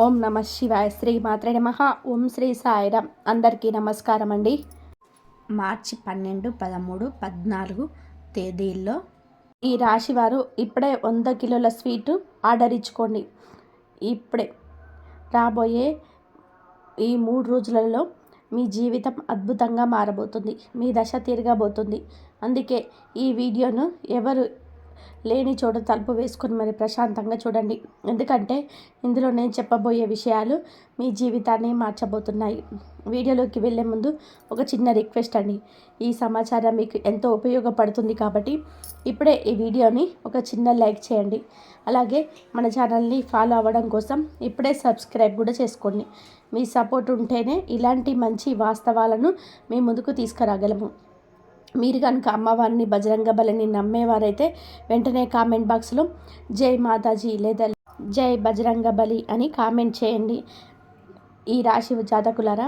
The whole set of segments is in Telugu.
ఓం నమ శివాయ. శ్రీ మాత్రే నమః. ఓం శ్రీ సాయిరామ్. అందరికీ నమస్కారం అండి. మార్చి 12, 13, 14 తేదీల్లో ఈ రాశివారు ఇప్పుడే 100 కిలోల స్వీటు ఆర్డర్ ఇచ్చుకోండి. ఇప్పుడే రాబోయే ఈ 3 రోజులలో మీ జీవితం అద్భుతంగా మారబోతుంది. మీ దశ తిరగబోతుంది. అందుకే ఈ వీడియోను ఎవరు లేని చోట తలుపు వేసుకొని మరి ప్రశాంతంగా చూడండి. ఎందుకంటే ఇందులో నేను చెప్పబోయే విషయాలు మీ జీవితాన్ని మార్చబోతున్నాయి. వీడియోలోకి వెళ్ళే ముందు ఒక చిన్న రిక్వెస్ట్ అండి. ఈ సమాచారం మీకు ఎంతో ఉపయోగపడుతుంది కాబట్టి ఇప్పుడే ఈ వీడియోని ఒక చిన్న లైక్ చేయండి. అలాగే మన ఛానల్ని ఫాలో అవ్వడం కోసం ఇప్పుడే సబ్స్క్రైబ్ కూడా చేసుకోండి. మీ సపోర్ట్ ఉంటేనే ఇలాంటి మంచి వాస్తవాలను మీ ముందుకు తీసుకురాగలము. మీరు కనుక అమ్మవారిని బజరంగ బలిని నమ్మేవారైతే వెంటనే కామెంట్ బాక్స్లో జై మాతాజీ లేదా జై బజరంగ బలి అని కామెంట్ చేయండి. ఈ రాశి జాతకులారా,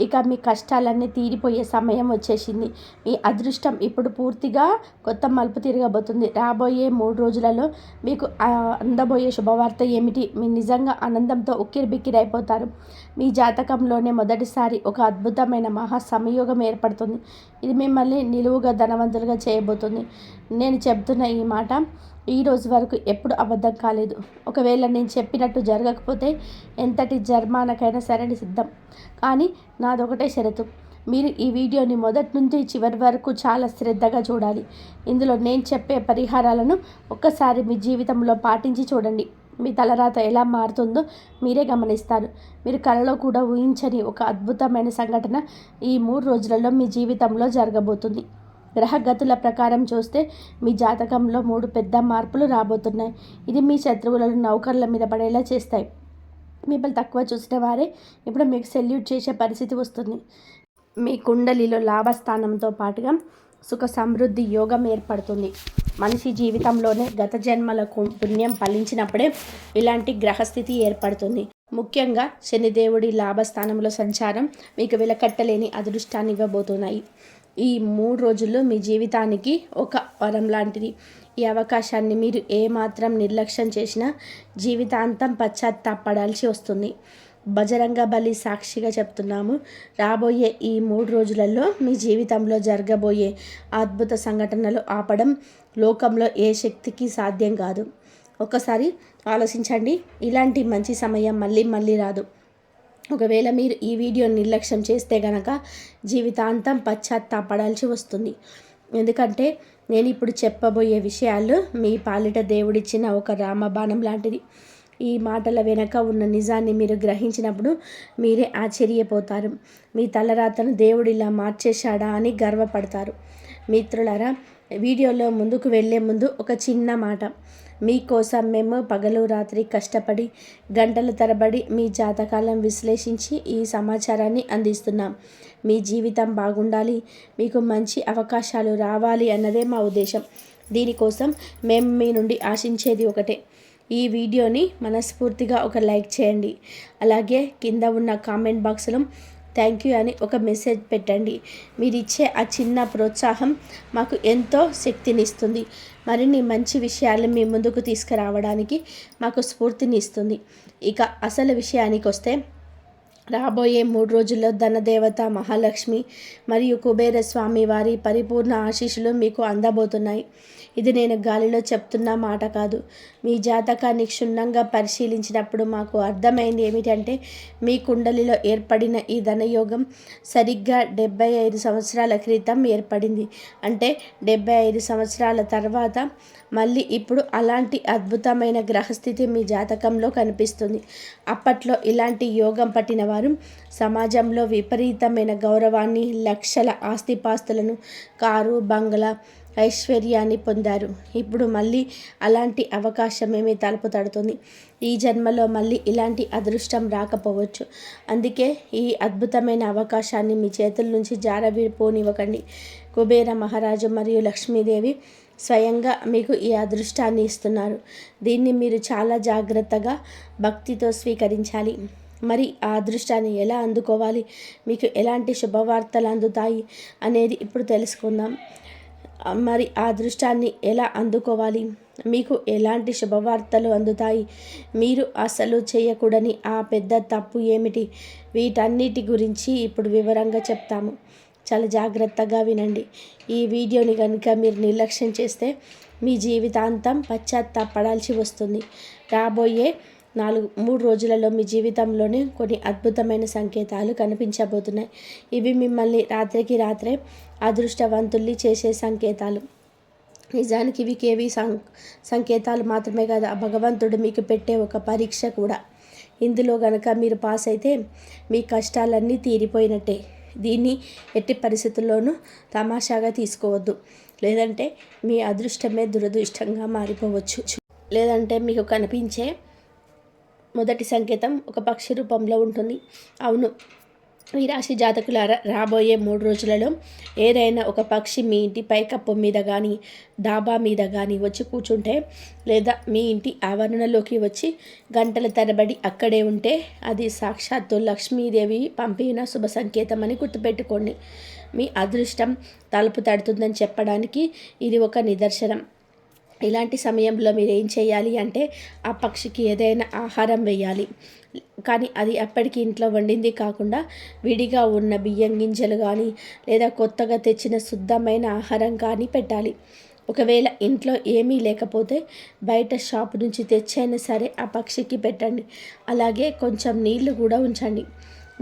ఇక మీ కష్టాలన్నీ తీరిపోయే సమయం వచ్చేసింది. మీ అదృష్టం ఇప్పుడు పూర్తిగా కొత్త మలుపు తిరగబోతుంది. రాబోయే 3 రోజులలో మీకు అందబోయే శుభవార్త ఏమిటి? మీరు నిజంగా ఆనందంతో ఉక్కిరిబిక్కిరైపోతారు. మీ జాతకంలోనే మొదటిసారి ఒక అద్భుతమైన మహా సంయోగం ఏర్పడుతుంది. ఇది మిమ్మల్ని నిలువుగా ధనవంతులుగా చేయబోతుంది. నేను చెబుతున్న ఈ మాట ఈ రోజు వరకు ఎప్పుడు అబద్ధం కాలేదు. ఒకవేళ నేను చెప్పినట్టు జరగకపోతే ఎంతటి జరిమానాకైనా సరే సిద్ధం. కానీ నాదొకటే షరతు, మీరు ఈ వీడియోని మొదటి నుంచి చివరి వరకు చాలా శ్రద్ధగా చూడాలి. ఇందులో నేను చెప్పే పరిహారాలను ఒక్కసారి మీ జీవితంలో పాటించి చూడండి. మీ తలరాత ఎలా మారుతుందో మీరే గమనిస్తారు. మీరు కలలో కూడా ఊహించని ఒక అద్భుతమైన సంఘటన ఈ 3 రోజులలో మీ జీవితంలో జరగబోతుంది. గ్రహగతుల ప్రకారం చూస్తే మీ జాతకంలో 3 పెద్ద మార్పులు రాబోతున్నాయి. ఇది మీ శత్రువులను నౌకర్ల మీద పడేలా చేస్తాయి. మిమ్మల్ని తక్కువ చూసిన వారే ఇప్పుడు మీకు సెల్యూట్ చేసే పరిస్థితి వస్తుంది. మీ కుండలిలో లాభస్థానంతో పాటుగా సుఖ సమృద్ధి యోగం ఏర్పడుతుంది. మనిషి జీవితంలోనే గత జన్మల పుణ్యం ఫలించినప్పుడే ఇలాంటి గ్రహస్థితి ఏర్పడుతుంది. ముఖ్యంగా శనిదేవుడి లాభస్థానంలో సంచారం మీకు వెలకట్టలేని అదృష్టాన్ని ఇవ్వబోతున్నాయి. ఈ 3 రోజుల్లో మీ జీవితానికి ఒక వరం లాంటిది. ఈ అవకాశాన్ని మీరు ఏమాత్రం నిర్లక్ష్యం చేసినా జీవితాంతం పశ్చాత్తాపడాల్సి వస్తుంది. బజరంగ బలి సాక్షిగా చెప్తున్నాము. రాబోయే ఈ 3 రోజులలో మీ జీవితంలో జరగబోయే అద్భుత సంఘటనలు ఆపడం లోకంలో ఏ శక్తికి సాధ్యం కాదు. ఒకసారి ఆలోచించండి. ఇలాంటి మంచి సమయం మళ్ళీ రాదు. ఒకవేళ మీరు ఈ వీడియోని నిర్లక్ష్యం చేస్తే గనక జీవితాంతం పశ్చాత్తాపడాల్సి వస్తుంది. ఎందుకంటే నేను ఇప్పుడు చెప్పబోయే విషయాలు మీ పాలిట దేవుడిచ్చిన ఒక రామబాణం లాంటిది. ఈ మాటల వెనక ఉన్న నిజాన్ని మీరు గ్రహించినప్పుడు మీరే ఆశ్చర్యపోతారు. మీ తలరాతను దేవుడు ఇలా మార్చేశాడా అని గర్వపడతారు. మిత్రులారా, వీడియోలో ముందుకు వెళ్ళే ముందు ఒక చిన్న మాట. మీకోసం మేము పగలు రాత్రి కష్టపడి గంటల తరబడి మీ జాతకాలను విశ్లేషించి ఈ సమాచారాన్ని అందిస్తున్నాం. మీ జీవితం బాగుండాలి, మీకు మంచి అవకాశాలు రావాలి అన్నదే మా ఉద్దేశం. దీనికోసం మేము మీ నుండి ఆశించేది ఒకటే. ఈ వీడియోని మనస్ఫూర్తిగా ఒక లైక్ చేయండి. అలాగే కింద ఉన్న కామెంట్ బాక్స్లో థ్యాంక్ యూ అని ఒక మెసేజ్ పెట్టండి. మీరు ఇచ్చే ఆ చిన్న ప్రోత్సాహం మాకు ఎంతో శక్తినిస్తుంది. మరిన్ని మంచి విషయాలు మీ ముందుకు తీసుకురావడానికి మాకు స్ఫూర్తిని ఇస్తుంది. ఇక అసలు విషయానికి వస్తే, రాబోయే 3 రోజుల్లో ధనదేవత మహాలక్ష్మి మరియు కుబేర స్వామి వారి పరిపూర్ణ ఆశీస్సులు మీకు అందబోతున్నాయి. ఇది నేను గాలిలో చెప్తున్న మాట కాదు. మీ జాతకాన్ని క్షుణ్ణంగా పరిశీలించినప్పుడు మాకు అర్థమైంది ఏమిటంటే, మీ కుండలిలో ఏర్పడిన ఈ ధనయోగం సరిగ్గా 75 సంవత్సరాల క్రితం ఏర్పడింది. అంటే 75 సంవత్సరాల తర్వాత మళ్ళీ ఇప్పుడు అలాంటి అద్భుతమైన గ్రహస్థితి మీ జాతకంలో కనిపిస్తుంది. అప్పట్లో ఇలాంటి యోగం పట్టిన వారు సమాజంలో విపరీతమైన గౌరవాన్ని, లక్షల ఆస్తిపాస్తులను, కారు బంగ్లా ఐశ్వర్యాన్ని పొందారు. ఇప్పుడు మళ్ళీ అలాంటి అవకాశమేమీ తలుపు తడుతుంది. ఈ జన్మలో మళ్ళీ ఇలాంటి అదృష్టం రాకపోవచ్చు. అందుకే ఈ అద్భుతమైన అవకాశాన్ని మీ చేతుల నుంచి జారవిడిపోనివ్వకండి. కుబేర మహారాజు మరియు లక్ష్మీదేవి స్వయంగా మీకు ఈ అదృష్టాన్ని ఇస్తున్నారు. దీన్ని మీరు చాలా జాగ్రత్తగా భక్తితో స్వీకరించాలి. మరి ఆ అదృష్టాన్ని ఎలా అందుకోవాలి, మీకు ఎలాంటి శుభవార్తలు అందుతాయి అనేది ఇప్పుడు తెలుసుకుందాం. మరి ఆ అదృష్టాన్ని ఎలా అందుకోవాలి? మీకు ఎలాంటి శుభవార్తలు అందుతాయి, మీరు అసలు చేయకూడని ఆ పెద్ద తప్పు ఏమిటి, వీటన్నిటి గురించి ఇప్పుడు వివరంగా చెప్తాము. చాలా జాగ్రత్తగా వినండి. ఈ వీడియోని కనుక మీరు నిర్లక్ష్యం చేస్తే మీ జీవితాంతం పశ్చాత్తాపడాల్సి వస్తుంది. రాబోయే 3 రోజులలో మీ జీవితంలోనే కొన్ని అద్భుతమైన సంకేతాలు కనిపించబోతున్నాయి. ఇవి మిమ్మల్ని రాత్రికి రాత్రే అదృష్టవంతుల్ని చేసే సంకేతాలు. నిజానికి ఇవి కేవీ సంకేతాలు మాత్రమే కాదు, ఆ భగవంతుడు మీకు పెట్టే ఒక పరీక్ష కూడా. ఇందులో గనక మీరు పాస్ అయితే మీ కష్టాలన్నీ తీరిపోయినట్టే. దీన్ని ఎట్టి పరిస్థితుల్లోనూ తమాషాగా తీసుకోవద్దు, లేదంటే మీ అదృష్టమే దురదృష్టంగా మారిపోవచ్చు. లేదంటే మీకు కనిపించే మొదటి సంకేతం ఒక పక్షి రూపంలో ఉంటుంది. అవును, ఈ రాశి జాతకులారా, రాబోయే 3 రోజులలో ఏదైనా ఒక పక్షి మీ ఇంటి పైకప్పు మీద కానీ, డాబా మీద కానీ వచ్చి కూర్చుంటే, లేదా మీ ఇంటి ఆవరణలోకి వచ్చి గంటల తరబడి అక్కడే ఉంటే, అది సాక్షాత్తు లక్ష్మీదేవి పంపిన శుభ సంకేతం అని గుర్తుపెట్టుకోండి. మీ అదృష్టం తలుపు తడుతుందని చెప్పడానికి ఇది ఒక నిదర్శనం. ఇలాంటి సమయంలో మీరు ఏం చేయాలి అంటే, ఆ పక్షికి ఏదైనా ఆహారం వేయాలి. కానీ అది అప్పటికి ఇంట్లో వండింది కాకుండా విడిగా ఉన్న బియ్యం గింజలు కానీ, లేదా కొత్తగా తెచ్చిన శుద్ధమైన ఆహారం కానీ పెట్టాలి. ఒకవేళ ఇంట్లో ఏమీ లేకపోతే బయట షాపు నుంచి తెచ్చైనా సరే ఆ పక్షికి పెట్టండి. అలాగే కొంచెం నీళ్లు కూడా ఉంచండి.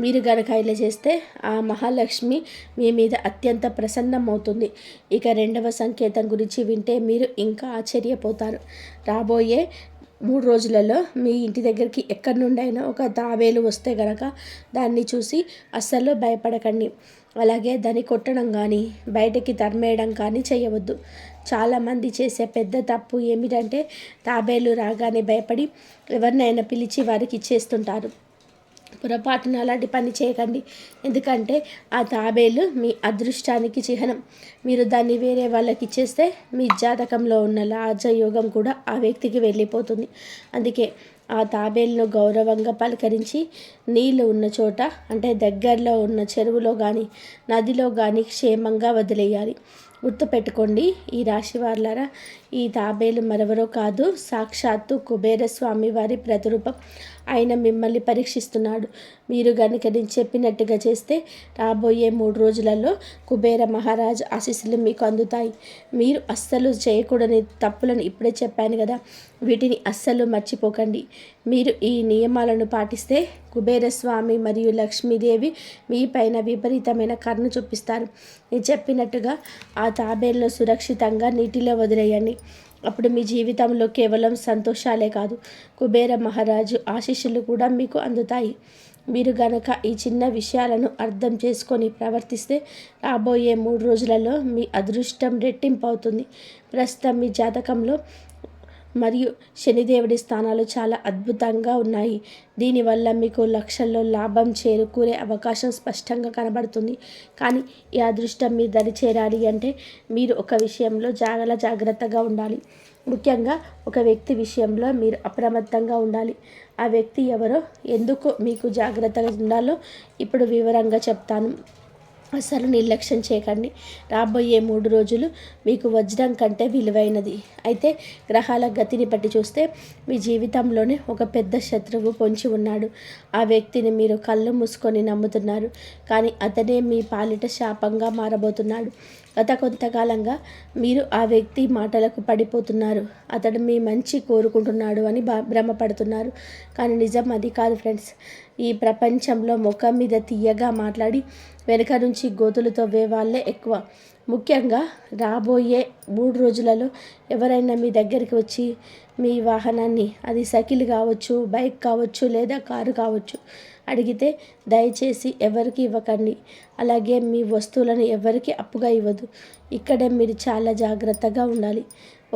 మీరు గనక ఇలా చేస్తే ఆ మహాలక్ష్మి మీ మీద అత్యంత ప్రసన్నమవుతుంది. ఇక 2వ సంకేతం గురించి వింటే మీరు ఇంకా ఆశ్చర్యపోతారు. రాబోయే 3 రోజులలో మీ ఇంటి దగ్గరికి ఎక్కడి నుండైనా ఒక తాబేలు వస్తే గనక దాన్ని చూసి అస్సలు భయపడకండి. అలాగే దాన్ని కొట్టడం కానీ, బయటకి తరిమేయడం కానీ చేయవద్దు. చాలామంది చేసే పెద్ద తప్పు ఏమిటంటే, తాబేలు రాగానే భయపడి ఎవరినైనా పిలిచి వారికి ఇచ్చేస్తుంటారు. పొరపాటున అలాంటి పని చేయకండి. ఎందుకంటే ఆ తాబేలు మీ అదృష్టానికి చిహ్నం. మీరు దాన్ని వేరే వాళ్ళకి ఇచ్చేస్తే మీ జాతకంలో ఉన్న రాజయోగం కూడా ఆ వ్యక్తికి వెళ్ళిపోతుంది. అందుకే ఆ తాబేలును గౌరవంగా పలకరించి నీళ్ళు ఉన్న చోట, అంటే దగ్గరలో ఉన్న చెరువులో కానీ, నదిలో కానీ క్షేమంగా వదిలేయాలి. గుర్తుపెట్టుకోండి, ఈ రాశి వాళ్ళారా, ఈ తాబేలు మరెవరో కాదు, సాక్షాత్తు కుబేర స్వామి వారి ప్రతిరూపం. ఆయన మిమ్మల్ని పరీక్షిస్తున్నాడు. మీరు కనుక నేను చెప్పినట్టుగా చేస్తే రాబోయే 3 రోజులలో కుబేర మహారాజు ఆశీస్సులు మీకు అందుతాయి. మీరు అస్సలు చేయకూడని తప్పులను ఇప్పుడే చెప్పాను కదా, వీటిని అస్సలు మర్చిపోకండి. మీరు ఈ నియమాలను పాటిస్తే కుబేరస్వామి మరియు లక్ష్మీదేవి మీ పైన విపరీతమైన కరుణ చూపిస్తారు. నేను చెప్పినట్టుగా ఆ తాబేలను సురక్షితంగా నీటిలో వదిలేయండి. అప్పుడు మీ జీవితంలో కేవలం సంతోషాలే కాదు, కుబేర మహారాజు ఆశీస్సులు కూడా మీకు అందుతాయి. మీరు గనక ఈ చిన్న విషయాలను అర్థం చేసుకొని ప్రవర్తిస్తే రాబోయే 3 రోజులలో మీ అదృష్టం రెట్టింపు అవుతుంది. ప్రస్తుతం మీ జాతకంలో మరియు శనిదేవుడి స్థానాలు చాలా అద్భుతంగా ఉన్నాయి. దీనివల్ల మీకు లక్షల్లో లాభం చేకూరే అవకాశం స్పష్టంగా కనబడుతుంది. కానీ ఈ అదృష్టం మీ దరి చేరాలి అంటే మీరు ఒక విషయంలో చాలా జాగ్రత్తగా ఉండాలి. ముఖ్యంగా ఒక వ్యక్తి విషయంలో మీరు అప్రమత్తంగా ఉండాలి. ఆ వ్యక్తి ఎవరో, ఎందుకు మీకు జాగ్రత్తగా ఉండాలో ఇప్పుడు వివరంగా చెప్తాను. అసలు నిర్లక్ష్యం చేయకండి. రాబోయే 3 రోజులు మీకు వజ్రం కంటే విలువైనది. అయితే గ్రహాల గతిని బట్టి చూస్తే మీ జీవితంలోనే ఒక పెద్ద శత్రువు పొంచి ఉన్నాడు. ఆ వ్యక్తిని మీరు కళ్ళు మూసుకొని నమ్ముతున్నారు, కానీ అతనే మీ పాలిట శాపంగా మారబోతున్నాడు. గత కొంతకాలంగా మీరు ఆ వ్యక్తి మాటలకు పడిపోతున్నారు. అతడు మీ మంచి కోరుకుంటున్నాడు అని భ్రమపడుతున్నారు, కానీ నిజం అది కాదు ఫ్రెండ్స్. ఈ ప్రపంచంలో ముఖం మీద తీయగా మాట్లాడి వెనుక నుంచి గోతులు తవ్వే వాళ్ళే ఎక్కువ. ముఖ్యంగా రాబోయే 3 రోజులలో ఎవరైనా మీ దగ్గరికి వచ్చి మీ వాహనాన్ని, అది సైకిల్ కావచ్చు, బైక్ కావచ్చు, లేదా కారు కావచ్చు, అడిగితే దయచేసి ఎవరికి ఇవ్వకండి. అలాగే మీ వస్తువులను ఎవరికి అప్పుగా ఇవ్వదు. ఇక్కడే మీరు చాలా జాగ్రత్తగా ఉండాలి.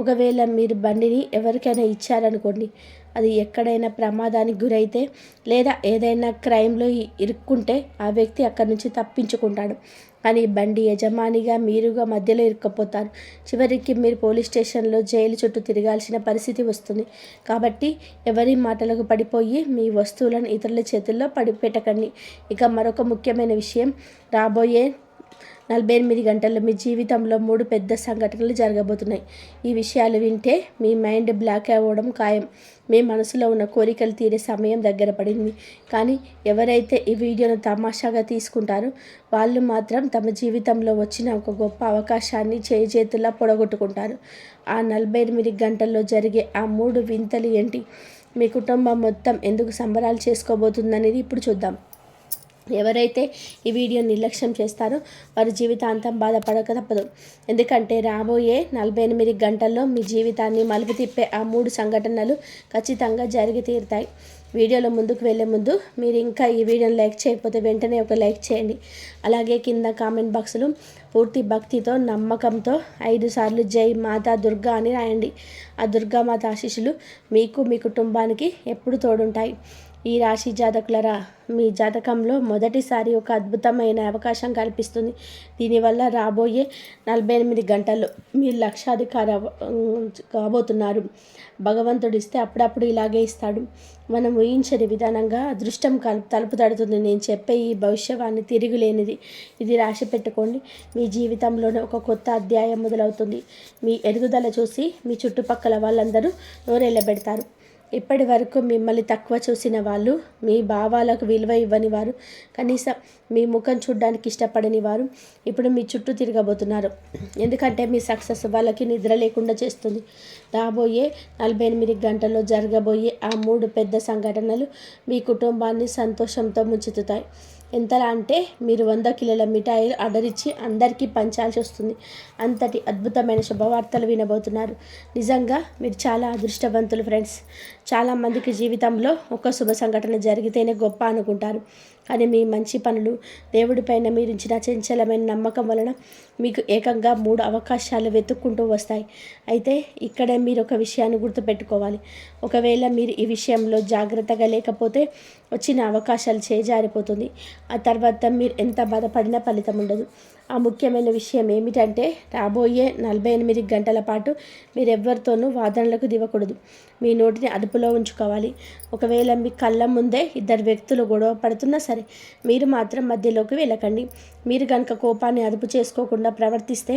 ఒకవేళ మీరు బండిని ఎవరికైనా ఇచ్చారనుకోండి, అది ఎక్కడైనా ప్రమాదానికి గురైతే లేదా ఏదైనా క్రైమ్లో ఇరుక్కుంటే ఆ వ్యక్తి అక్కడి నుంచి తప్పించుకుంటాడు. కానీ బండి యజమానిగా మీరుగా మధ్యలో ఇరుక్కపోతారు. చివరికి మీరు పోలీస్ స్టేషన్లో, జైలు చుట్టూ తిరగాల్సిన పరిస్థితి వస్తుంది. కాబట్టి ఎవరి మాటలకు పడిపోయి మీ వస్తువులను ఇతరుల చేతుల్లో పెట్టకండి. ఇక మరొక ముఖ్యమైన విషయం, రాబోయే 48 గంటల్లో మీ జీవితంలో 3 పెద్ద సంఘటనలు జరగబోతున్నాయి. ఈ విషయాలు వింటే మీ మైండ్ బ్లాక్ అవ్వడం ఖాయం. మీ మనసులో ఉన్న కోరికలు తీరే సమయం దగ్గర పడింది. కానీ ఎవరైతే ఈ వీడియోను తమాషాగా తీసుకుంటారో వాళ్ళు మాత్రం తమ జీవితంలో వచ్చిన ఒక గొప్ప అవకాశాన్ని చేతులా పొడగొట్టుకుంటారు. ఆ 48 గంటల్లో జరిగే ఆ 3 వింతలు ఏంటి? మీ కుటుంబం మొత్తం ఎందుకు సంబరాలు చేసుకోబోతుందనేది ఇప్పుడు చూద్దాం. ఎవరైతే ఈ వీడియో నిర్లక్ష్యం చేస్తారో వారి జీవితాంతం బాధపడక తప్పదు. ఎందుకంటే రాబోయే 48 గంటల్లో మీ జీవితాన్ని మలుపు తిప్పే ఆ 3 సంఘటనలు ఖచ్చితంగా జరిగి తీరుతాయి. వీడియోలో ముందుకు వెళ్ళే ముందు మీరు ఇంకా ఈ వీడియోని లైక్ చేయకపోతే వెంటనే ఒక లైక్ చేయండి. అలాగే కింద కామెంట్ బాక్స్లో పూర్తి భక్తితో నమ్మకంతో 5 సార్లు జై మాతా దుర్గా అని రాయండి. ఆ దుర్గామాత ఆశీస్సులు మీకు మీ కుటుంబానికి ఎప్పుడు తోడుంటాయి. ఈ రాశి జాతకులరా, మీ జాతకంలో మొదటిసారి ఒక అద్భుతమైన అవకాశం కల్పిస్తుంది. దీనివల్ల రాబోయే 48 గంటల్లో మీరు లక్షాధికారి కాబోతున్నారు. భగవంతుడు ఇస్తే అప్పుడప్పుడు ఇలాగే ఇస్తాడు. మనం ఊహించని విధానంగా అదృష్టం తలుపు తడుతుంది. నేను చెప్పే ఈ భవిష్యవాణి తిరుగులేనిది. ఇది రాసి పెట్టుకోండి. మీ జీవితంలోనే ఒక కొత్త అధ్యాయం మొదలవుతుంది. మీ ఎదుగుదల చూసి మీ చుట్టుపక్కల వాళ్ళందరూ నోరెళ్ళబెడతారు. ఇప్పటి వరకు మిమ్మల్ని తక్కువ చూసిన వాళ్ళు, మీ భావాలకు విలువ ఇవ్వని వారు, కనీసం మీ ముఖం చూడడానికి ఇష్టపడని వారు ఇప్పుడు మీ చుట్టూ తిరగబోతున్నారు. ఎందుకంటే మీ సక్సెస్ వాళ్ళకి నిద్ర లేకుండా చేస్తుంది. రాబోయే 48 గంటల్లో జరగబోయే ఆ 3 పెద్ద సంఘటనలు మీ కుటుంబాన్ని సంతోషంతో ముంచెత్తుతాయి. ఎంతలా అంటే మీరు 100 కిలోల మిఠాయిలు ఆర్డర్ ఇచ్చి అందరికీ పంచాల్సి వస్తుంది. అంతటి అద్భుతమైన శుభవార్తలు వినబోతున్నారు. నిజంగా మీరు చాలా అదృష్టవంతులు ఫ్రెండ్స్. చాలామందికి జీవితంలో ఒక శుభ సంఘటన జరిగితేనే గొప్ప అనుకుంటారు. కానీ మీ మంచి పనులు, దేవుడిపైన మీరు ఇచ్చిన చంచలమైన నమ్మకం వలన మీకు ఏకంగా 3 అవకాశాలు వెతుక్కుంటూ వస్తాయి. అయితే ఇక్కడే మీరు ఒక విషయాన్ని గుర్తుపెట్టుకోవాలి. ఒకవేళ మీరు ఈ విషయంలో జాగ్రత్తగా లేకపోతే వచ్చిన అవకాశాలు చేజారిపోతుంది. ఆ తర్వాత మీరు ఎంత బాధపడినా ఫలితం ఉండదు. ఆ ముఖ్యమైన విషయం ఏమిటంటే రాబోయే 48 గంటల పాటు మీరు ఎవరితోనూ వాదనలకు దిగకూడదు. మీ నోటిని అదుపులో ఉంచుకోవాలి. ఒకవేళ మీ కళ్ళ ముందే 2 వ్యక్తులు గొడవ పడుతున్నా సరే మీరు మాత్రం మధ్యలోకి వెళ్ళకండి. మీరు కనుక కోపాన్ని అదుపు చేసుకోకుండా ప్రవర్తిస్తే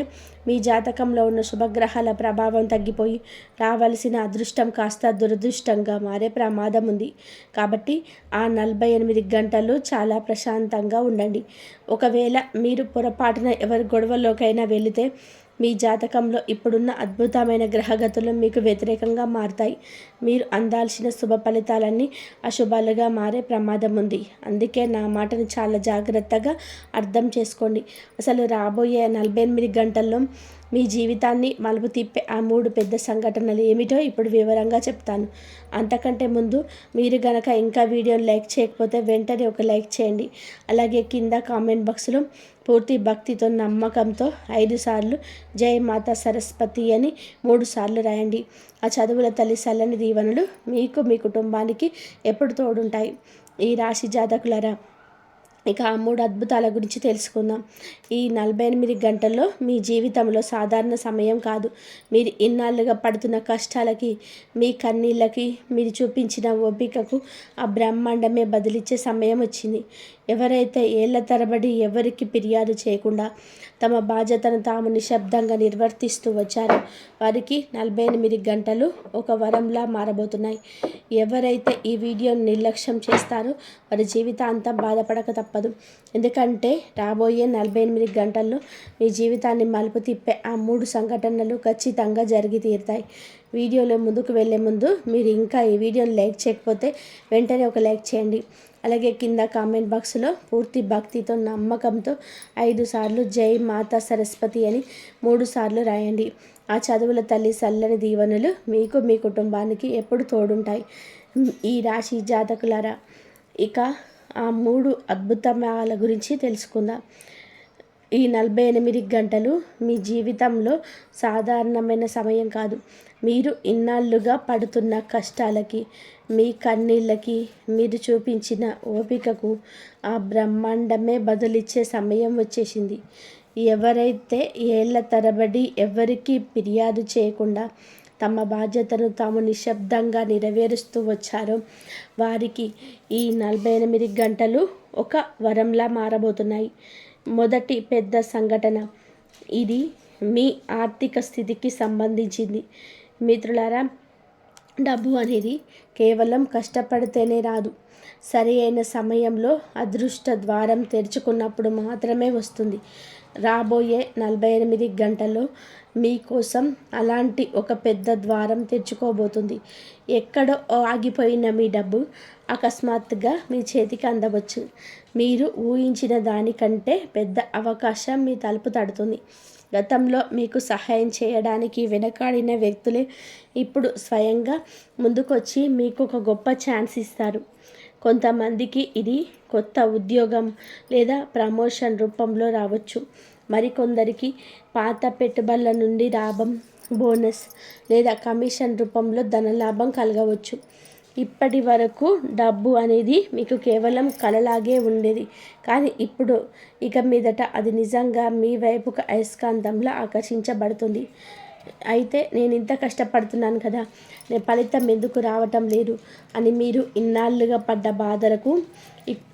మీ జాతకంలో ఉన్న శుభగ్రహాల ప్రభావం తగ్గిపోయి రావాల్సిన అదృష్టం కాస్త దురదృష్టంగా మారే ప్రమాదం ఉంది. కాబట్టి ఆ 48 గంటలు చాలా ప్రశాంతంగా ఉండండి. ఒకవేళ మీరు పొరపాటున ఎవరి గొడవలోకైనా వెళితే మీ జాతకంలో ఇప్పుడున్న అద్భుతమైన గ్రహగతులు మీకు వ్యతిరేకంగా మారుతాయి. మీరు అందాల్సిన శుభ ఫలితాలన్నీ అశుభాలుగా మారే ప్రమాదం ఉంది. అందుకే నా మాటను చాలా జాగ్రత్తగా అర్థం చేసుకోండి. అసలు రాబోయే 48 గంటల్లో మీ జీవితాన్ని మలుపు తిప్పే ఆ 3 పెద్ద సంఘటనలు ఏమిటో ఇప్పుడు వివరంగా చెప్తాను. అంతకంటే ముందు మీరు గనక ఇంకా వీడియోని లైక్ చేయకపోతే వెంటనే ఒక లైక్ చేయండి. అలాగే కింద కామెంట్ బాక్స్లో పూర్తి భక్తితో నమ్మకంతో 5 సార్లు జై మాతా సరస్వతి అని 3 సార్లు రాయండి. ఆ చదువుల తల్లి చల్లని దీవెనలు మీకు మీ కుటుంబానికి ఎప్పుడు తోడుంటాయి. ఈ రాశి జాతకులరా, ఇక ఆ 3 అద్భుతాల గురించి తెలుసుకుందాం. ఈ 48 గంటల్లో మీ జీవితంలో సాధారణ సమయం కాదు. మీరు ఇన్నాళ్ళుగా పడుతున్న కష్టాలకి, మీ కన్నీళ్ళకి, మీరు చూపించిన ఓపికకు ఆ బ్రహ్మాండమే బదిలిచ్చే సమయం వచ్చింది. ఎవరైతే ఏళ్ల తరబడి ఎవరికి ఫిర్యాదు చేయకుండా తమ బాధ్యతను తాము నిశ్శబ్దంగా నిర్వర్తిస్తూ వచ్చారో వారికి 48 గంటలు ఒక వరంలా మారబోతున్నాయి. ఎవరైతే ఈ వీడియోని నిర్లక్ష్యం చేస్తారో వారి జీవితాంతం బాధపడక తప్పదు. ఎందుకంటే రాబోయే 48 గంటల్లో మీ జీవితాన్ని మలుపు తిప్పే ఆ 3 సంఘటనలు ఖచ్చితంగా జరిగి తీరుతాయి. వీడియోలో ముందుకు వెళ్ళే ముందు మీరు ఇంకా ఈ వీడియోని లైక్ చేయకపోతే వెంటనే ఒక లైక్ చేయండి. అలాగే కింద కామెంట్ బాక్స్లో పూర్తి భక్తితో నమ్మకంతో 5 సార్లు జై మాతా సరస్వతి అని 3 సార్లు రాయండి. ఆ చదువుల తల్లి చల్లని దీవెనలు మీకు మీ కుటుంబానికి ఎప్పుడు తోడుంటాయి. ఈ రాశి జాతకులారా, ఇక ఆ 3 అద్భుతాల గురించి తెలుసుకుందాం. ఈ 48 గంటలు మీ జీవితంలో సాధారణమైన సమయం కాదు. మీరు ఇన్నాళ్ళుగా పడుతున్న కష్టాలకి, మీ కన్నీళ్ళకి, మీరు చూపించిన ఓపికకు ఆ బ్రహ్మాండమే బదులిచ్చే సమయం వచ్చేసింది. ఎవరైతే ఏళ్ల తరబడి ఎవరికి ఫిర్యాదు చేయకుండా తమ బాధ్యతను తాము నిశ్శబ్దంగా నెరవేరుస్తూ వచ్చారో వారికి ఈ 48 గంటలు ఒక వరంలా మారబోతున్నాయి. మొదటి పెద్ద సంఘటన. ఇది మీ ఆర్థిక స్థితికి సంబంధించింది. మిత్రులారా, డబ్బు అనేది కేవలం కష్టపడితేనే రాదు. సరి అయిన సమయంలో అదృష్ట ద్వారం తెరుచుకున్నప్పుడు మాత్రమే వస్తుంది. రాబోయే 48 గంటల్లో మీకోసం అలాంటి ఒక పెద్ద ద్వారం తెరుచుకోబోతుంది. ఎక్కడో ఆగిపోయిన మీ డబ్బు అకస్మాత్తుగా మీ చేతికి అందవచ్చు. మీరు ఊహించిన దానికంటే పెద్ద అవకాశం మీ తలుపు తడుతుంది. గతంలో మీకు సహాయం చేయడానికి వెనకాడిన వ్యక్తులే ఇప్పుడు స్వయంగా ముందుకొచ్చి మీకు ఒక గొప్ప ఛాన్స్ ఇస్తారు. కొంతమందికి ఇది కొత్త ఉద్యోగం లేదా ప్రమోషన్ రూపంలో రావచ్చు. మరికొందరికి పాత పెట్టుబడుల నుండి లాభం, బోనస్ లేదా కమిషన్ రూపంలో ధనలాభం కలగవచ్చు. ఇప్పటి వరకు డబ్బు అనేది మీకు కేవలం కలలాగే ఉండేది, కానీ ఇప్పుడు ఇక మీదట అది నిజంగా మీ వైపుకు అయస్కాంతంలా ఆకర్షించబడుతుంది. అయితే నేను ఇంత కష్టపడుతున్నాను కదా, నేను ఫలితం ఎందుకు రావటం లేదు అని మీరు ఇన్నాళ్ళుగా పడ్డ బాధలకు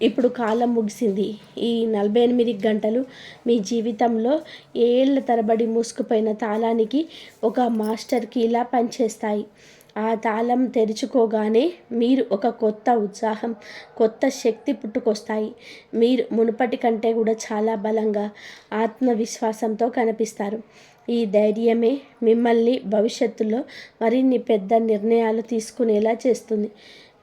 ఇప్పుడు కాలం ముగిసింది. ఈ 48 గంటలు మీ జీవితంలో ఏళ్ల తరబడి మూసుకుపోయిన తాళానికి ఒక మాస్టర్ కీలా పనిచేస్తాయి. ఆ తాళం తెరుచుకోగానే మీరు ఒక కొత్త ఉత్సాహం, కొత్త శక్తి పుట్టుకొస్తాయి. మీరు మునుపటి కంటే కూడా చాలా బలంగా, ఆత్మవిశ్వాసంతో కనిపిస్తారు. ఈ ధైర్యమే మిమ్మల్ని భవిష్యత్తులో మరిన్ని పెద్ద నిర్ణయాలు తీసుకునేలా చేస్తుంది.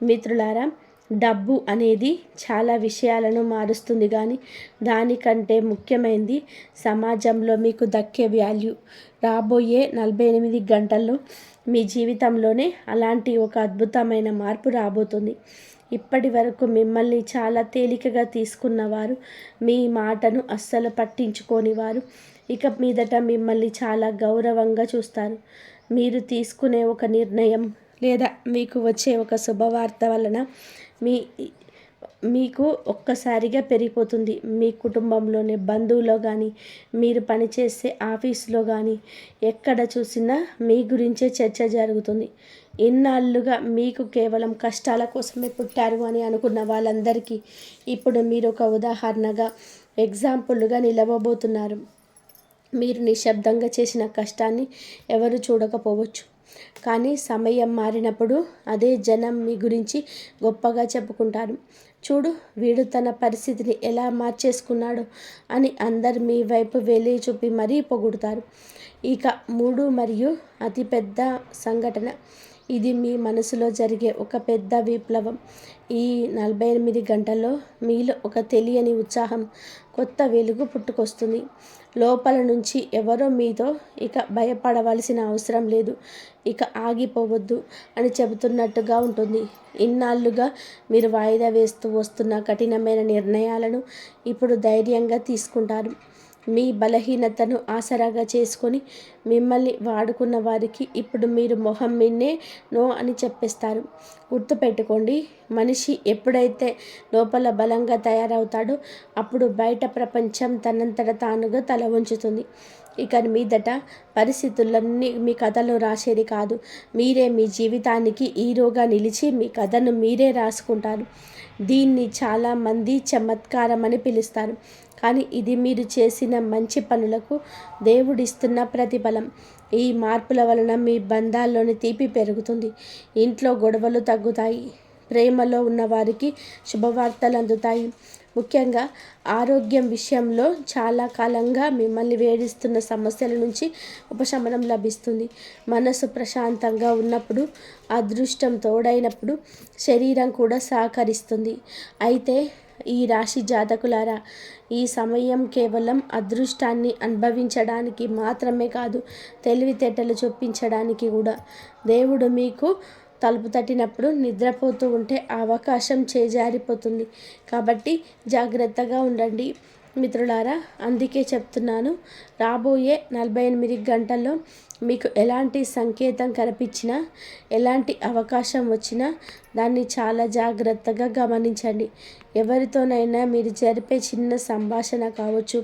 మిత్రులారా, డబ్బు అనేది చాలా విషయాలను మారుస్తుంది, కానీ దానికంటే ముఖ్యమైనది సమాజంలో మీకు దక్కే వాల్యూ. రాబోయే 48 గంటల్లో మీ జీవితంలోనే అలాంటి ఒక అద్భుతమైన మార్పు రాబోతుంది. ఇప్పటి వరకు మిమ్మల్ని చాలా తేలికగా తీసుకున్నవారు, మీ మాటను అస్సలు పట్టించుకోని వారు ఇక మీదట మిమ్మల్ని చాలా గౌరవంగా చూస్తారు. మీరు తీసుకునే ఒక నిర్ణయం లేదా మీకు వచ్చే ఒక శుభవార్త వలన మీకు ఒక్కసారిగా పెరిగిపోతుంది. మీ కుటుంబంలోని బంధువులో కానీ, మీరు పనిచేసే ఆఫీసులో కానీ, ఎక్కడ చూసినా మీ గురించే చర్చ జరుగుతుంది. ఇన్నాళ్ళుగా మీకు కేవలం కష్టాల కోసమే పుట్టారు అని అనుకున్న వాళ్ళందరికీ ఇప్పుడు మీరు ఒక ఉదాహరణగా, ఎగ్జాంపుల్గా నిలవబోతున్నారు. మీరు నిశ్శబ్దంగా చేసిన కష్టాన్ని ఎవరు చూడకపోవచ్చు, కానీ సమయం మారినప్పుడు అదే జనం మీ గురించి గొప్పగా చెప్పుకుంటారు. చూడు, వీడు తన పరిస్థితిని ఎలా మార్చేసుకున్నాడు అని అందరు మీ వైపు వేలి చూపి మరీ పొగుడుతారు. ఇక 3 మరియు అతిపెద్ద సంఘటన. ఇది మీ మనసులో జరిగే ఒక పెద్ద విప్లవం. ఈ 48 గంటల్లో మీలో ఒక తెలియని ఉత్సాహం, కొత్త వెలుగు పుట్టుకొస్తుంది. లోపల నుంచి ఎవరో మీతో ఇక భయపడవలసిన అవసరం లేదు, ఇక ఆగిపోవద్దు అని చెబుతున్నట్టుగా ఉంటుంది. ఇన్నాళ్ళుగా మీరు వాయిదా వేస్తూ వస్తున్న కఠినమైన నిర్ణయాలను ఇప్పుడు ధైర్యంగా తీసుకుంటారు. మీ బలహీనతను ఆసరాగా చేసుకొని మిమ్మల్ని వాడుకున్న వారికి ఇప్పుడు మీరు మొహం మిన్నే నో అని చెప్పేస్తారు. గుర్తుపెట్టుకోండి, మనిషి ఎప్పుడైతే లోపల బలంగా తయారవుతాడో అప్పుడు బయట ప్రపంచం తనంతట తానుగా తల వంచుతుంది. ఇక మీదట పరిస్థితులన్నీ మీ కథలు రాసేది కాదు, మీరే మీ జీవితానికి హీరోగా నిలిచి మీ కథను మీరే రాసుకుంటారు. దీన్ని చాలామంది చమత్కారం అని పిలుస్తారు, కానీ ఇది మీరు చేసిన మంచి పనులకు దేవుడిస్తున్న ప్రతిఫలం. ఈ మార్పుల వలన మీ బంధాల్లోని తీపి పెరుగుతుంది, ఇంట్లో గొడవలు తగ్గుతాయి, ప్రేమలో ఉన్నవారికి శుభవార్తలు అందుతాయి. ముఖ్యంగా ఆరోగ్యం విషయంలో చాలా కాలంగా మిమ్మల్ని వేధిస్తున్న సమస్యల నుంచి ఉపశమనం లభిస్తుంది. మనసు ప్రశాంతంగా ఉన్నప్పుడు, అదృష్టం తోడైనప్పుడు శరీరం కూడా సహకరిస్తుంది. అయితే ఈ రాశి జాతకులారా, ఈ సమయం కేవలం అదృష్టాన్ని అనుభవించడానికి మాత్రమే కాదు, తెలివితేటలు చొప్పించడానికి కూడా. దేవుడు మీకు తలుపు తట్టినప్పుడు నిద్రపోతూ ఉంటే ఆ అవకాశం చేజారిపోతుంది. కాబట్టి జాగ్రత్తగా ఉండండి మిత్రులారా. అందుకే చెప్తున్నాను, రాబోయే 48 గంటల్లో మీకు ఎలాంటి సంకేతం కనిపించినా, ఎలాంటి అవకాశం వచ్చినా దాన్ని చాలా జాగ్రత్తగా గమనించండి. ఎవరితోనైనా మీరు జరిపే చిన్న సంభాషణ కావచ్చు,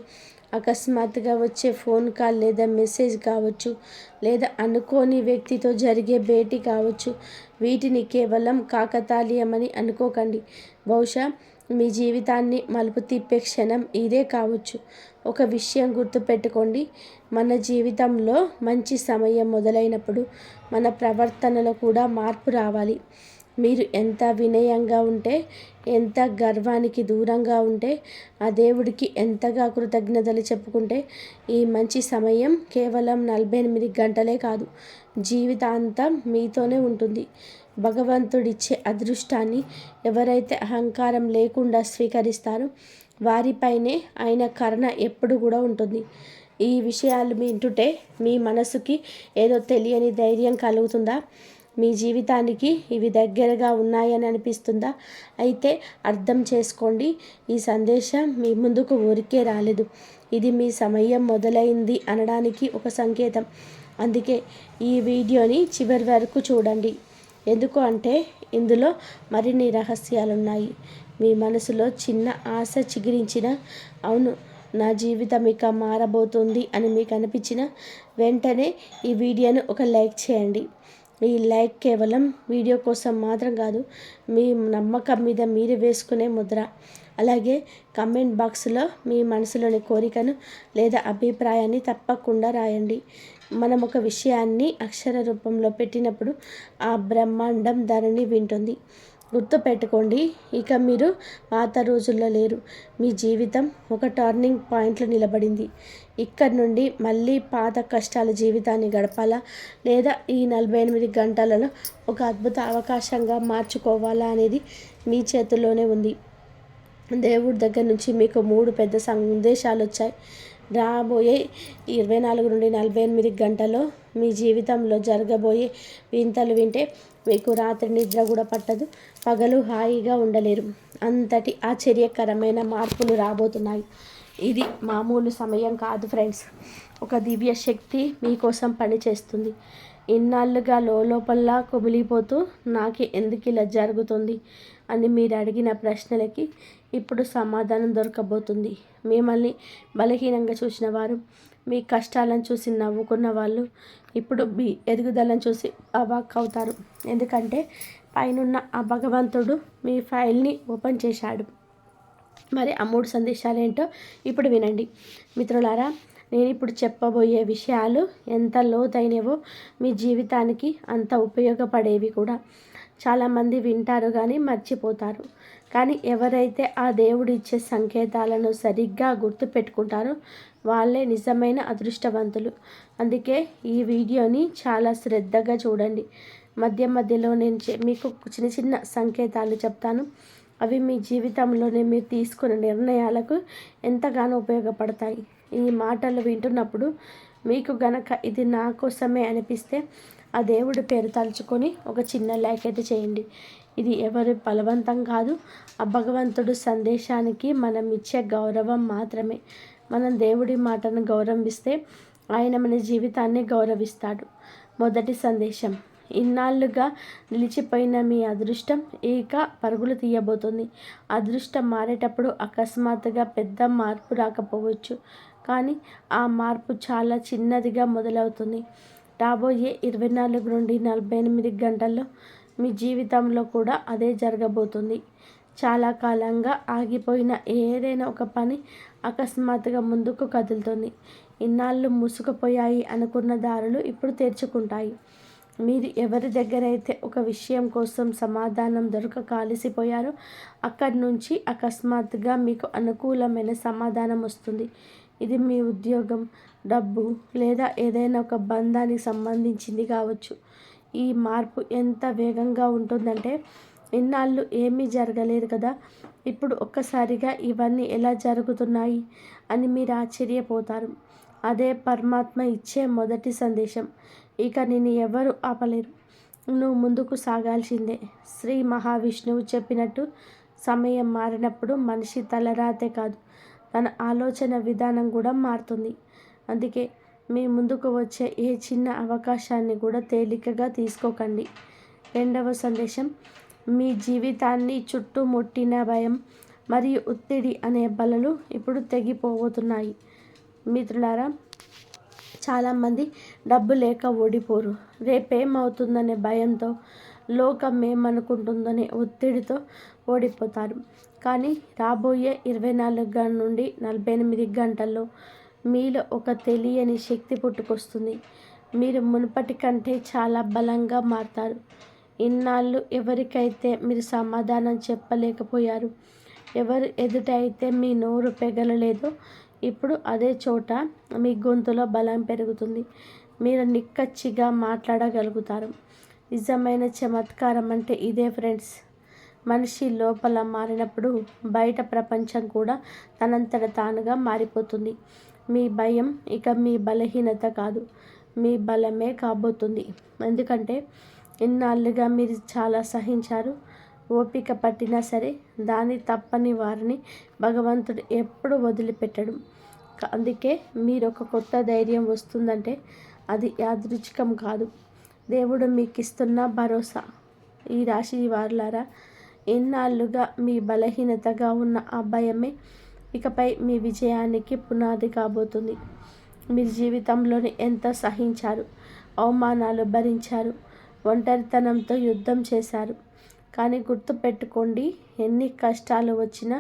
అకస్మాత్తుగా వచ్చే ఫోన్ కాల్ లేదా మెసేజ్ కావచ్చు, లేదా అనుకోని వ్యక్తితో జరిగే భేటీ కావచ్చు, వీటిని కేవలం కాకతాళీయమని అనుకోకండి. బహుశా మీ జీవితాన్ని మలుపు తిప్పే క్షణం ఇదే కావచ్చు. ఒక విషయం గుర్తుపెట్టుకోండి, మన జీవితంలో మంచి సమయం మొదలైనప్పుడు మన ప్రవర్తనలో కూడా మార్పు రావాలి. మీరు ఎంత వినయంగా ఉంటే, ఎంత గర్వానికి దూరంగా ఉంటే, ఆ దేవుడికి ఎంతగా కృతజ్ఞతలు చెప్పుకుంటే, ఈ మంచి సమయం కేవలం 48 గంటలే కాదు, జీవితాంతం మీతోనే ఉంటుంది. భగవంతుడిచ్చే అదృష్టాన్ని ఎవరైతే అహంకారం లేకుండా స్వీకరిస్తారో వారిపైనే ఆయన కరుణ ఎప్పుడు కూడా ఉంటుంది. ఈ విషయాలు వింటుంటే మీ మనసుకి ఏదో తెలియని ధైర్యం కలుగుతుందా? మీ జీవితానికి ఇవి దగ్గరగా ఉన్నాయని అనిపిస్తుందా? అయితే అర్థం చేసుకోండి, ఈ సందేశం మీ ముందుకు ఊరికే రాలేదు. ఇది మీ సమయం మొదలైంది అనడానికి ఒక సంకేతం. అందుకే ఈ వీడియోని చివరి వరకు చూడండి. ఎందుకు అంటే ఇందులో మరిన్ని రహస్యాలున్నాయి. మీ మనసులో చిన్న ఆశ చిగురించిన, అవును నా జీవితం ఇక మారబోతుంది అని మీకు అనిపించిన వెంటనే ఈ వీడియోను ఒక లైక్ చేయండి. ఈ లైక్ కేవలం వీడియో కోసం మాత్రం కాదు, మీ నమ్మకం మీద మీరు వేసుకునే ముద్ర. అలాగే కమెంట్ బాక్స్లో మీ మనసులోని కోరికను లేదా అభిప్రాయాన్ని తప్పకుండా రాయండి. మనం ఒక విషయాన్ని అక్షర రూపంలో పెట్టినప్పుడు ఆ బ్రహ్మాండం ధరణి వింటుంది. గుర్తుపెట్టుకోండి, ఇక మీరు పాత రోజుల్లో లేరు. మీ జీవితం ఒక టర్నింగ్ పాయింట్లో నిలబడింది. ఇక్కడి నుండి మళ్ళీ పాత కష్టాల జీవితాన్ని గడపాలా, లేదా ఈ 48 గంటలలో ఒక అద్భుత అవకాశంగా మార్చుకోవాలా అనేది మీ చేతుల్లోనే ఉంది. దేవుడి దగ్గర నుంచి మీకు 3 పెద్ద సందేశాలు వచ్చాయి. రాబోయే 24 నుండి 48 గంటల్లో మీ జీవితంలో జరగబోయే వింతలు వింటే మీకు రాత్రి నిద్ర కూడా పట్టదు, పగలు హాయిగా ఉండలేరు. అంతటి ఆశ్చర్యకరమైన మార్పులు రాబోతున్నాయి. ఇది మామూలు సమయం కాదు ఫ్రెండ్స్. ఒక దివ్య శక్తి మీకోసం పనిచేస్తుంది. ఇన్నాళ్ళుగా లోపల కుమిలిపోతూ నాకే ఎందుకు ఇలా జరుగుతుంది అని మీరు అడిగిన ప్రశ్నలకి ఇప్పుడు సమాధానం దొరకబోతుంది. మిమ్మల్ని బలహీనంగా చూసిన వారు, మీ కష్టాలను చూసి నవ్వుకున్న వాళ్ళు ఇప్పుడు మీ ఎదుగుదలను చూసి అవాక్ అవుతారు. ఎందుకంటే పైనున్న ఆ భగవంతుడు మీ ఫైల్ని ఓపెన్ చేశాడు. మరి ఆ 3 సందేశాలు ఏంటో ఇప్పుడు వినండి మిత్రులారా. నేను ఇప్పుడు చెప్పబోయే విషయాలు ఎంత లోతైనవో మీ జీవితానికి అంత ఉపయోగపడేవి కూడా. చాలామంది వింటారు కానీ మర్చిపోతారు. కానీ ఎవరైతే ఆ దేవుడు ఇచ్చే సంకేతాలను సరిగ్గా గుర్తుపెట్టుకుంటారో వాళ్ళే నిజమైన అదృష్టవంతులు. అందుకే ఈ వీడియోని చాలా శ్రద్ధగా చూడండి. మధ్యలో నేను మీకు చిన్న చిన్న సంకేతాలు చెప్తాను. అవి మీ జీవితంలోనే మీరు తీసుకున్న నిర్ణయాలకు ఎంతగానో ఉపయోగపడతాయి. ఈ మాటలు వింటున్నప్పుడు మీకు గనక ఇది నా కోసమే అనిపిస్తే ఆ దేవుడి పేరు తలుచుకొని ఒక చిన్న లైక్ అయితే చేయండి. ఇది ఎవరి బలవంతం కాదు, ఆ భగవంతుడు సందేశానికి మనం ఇచ్చే గౌరవం మాత్రమే. మనం దేవుడి మాటను గౌరవిస్తే ఆయన మన జీవితాన్ని గౌరవిస్తాడు. మొదటి సందేశం, ఇన్నాళ్ళుగా నిలిచిపోయిన మీ అదృష్టం ఇక పరుగులు తీయబోతుంది. అదృష్టం మారేటప్పుడు అకస్మాత్తుగా పెద్ద మార్పు రాకపోవచ్చు, కానీ ఆ మార్పు చాలా చిన్నదిగా మొదలవుతుంది. రాబోయే 24 నుండి 48 గంటల్లో మీ జీవితంలో కూడా అదే జరగబోతుంది. చాలా కాలంగా ఆగిపోయిన ఏదైనా ఒక పని అకస్మాత్తుగా ముందుకు కదులుతుంది. ఇన్నాళ్ళు మూసుకుపోయాయి అనుకున్న దారులు ఇప్పుడు తెరుచుకుంటాయి. మీరు ఎవరి దగ్గరైతే ఒక విషయం కోసం సమాధానం దొరకక అలసిపోయారో అక్కడి నుంచి అకస్మాత్తుగా మీకు అనుకూలమైన సమాధానం వస్తుంది. ఇది మీ ఉద్యోగం, డబ్బు లేదా ఏదైనా ఒక బంధానికి సంబంధించింది కావచ్చు. ఈ మార్పు ఎంత వేగంగా ఉంటుందంటే ఇన్నాళ్ళు ఏమీ జరగలేదు కదా, ఇప్పుడు ఒక్కసారిగా ఇవన్నీ ఎలా జరుగుతున్నాయి అని మీరు ఆశ్చర్యపోతారు. అదే పరమాత్మ ఇచ్చే మొదటి సందేశం. ఇక నిన్ను ఎవరు ఆపలేరు, నువ్వు ముందుకు సాగాల్సిందే. శ్రీ మహావిష్ణువు చెప్పినట్టు సమయం మారినప్పుడు మనిషి తలరాతే కాదు, తన ఆలోచన విధానం కూడా మారుతుంది. అందుకే మీ ముందుకు వచ్చే ఏ చిన్న అవకాశాన్ని కూడా తేలికగా తీసుకోకండి. రెండవ సందేశం, మీ జీవితాన్ని చుట్టుముట్టిన భయం మరియు ఒత్తిడి అనే బలలు ఇప్పుడు తెగిపోతున్నాయి. మిత్రులారా, చాలామంది డబ్బు లేక ఓడిపోరు, రేపేమవుతుందనే భయంతో లోకం ఏమనుకుంటుందనే ఒత్తిడితో ఓడిపోతారు. కానీ రాబోయే 24 నుండి 48 గంటల్లో మీలో ఒక తెలియని శక్తి పుట్టుకొస్తుంది. మీరు మునుపటి కంటే చాలా బలంగా మారతారు. ఇన్నాళ్ళు ఎవరికైతే మీరు సమాధానం చెప్పలేకపోయారు, ఎవరు ఎదుట అయితే మీ నోరు పెగలలేదో, ఇప్పుడు అదే చోట మీ గొంతులో బలం పెరుగుతుంది. మీరు నిక్కచ్చిగా మాట్లాడగలుగుతారు. నిజమైన చమత్కారం అంటే ఇదే ఫ్రెండ్స్. మనిషి లోపల మారినప్పుడు బయట ప్రపంచం కూడా తనంతట తానుగా మారిపోతుంది. మీ భయం ఇక మీ బలహీనత కాదు, మీ బలమే కాబోతుంది. ఎందుకంటే ఇన్నాళ్ళుగా మీరు చాలా సహించారు. ఓపిక పట్టినా సరే దాని తప్పని వారిని భగవంతుడు ఎప్పుడు వదిలిపెట్టడు. అందుకే మీరు ఒక కొత్త ధైర్యం వస్తుందంటే అది యాదృచ్ఛికం కాదు, దేవుడు మీకు ఇస్తున్న భరోసా. ఈ రాశి వారులారా, ఎన్నాళ్ళుగా మీ బలహీనతగా ఉన్న ఆ భయమే ఇకపై మీ విజయానికి పునాది కాబోతుంది. మీరు జీవితంలోని ఎంత సహించారు, అవమానాలు భరించారు, ఒంటరితనంతో యుద్ధం చేశారు. కానీ గుర్తుపెట్టుకోండి, ఎన్ని కష్టాలు వచ్చినా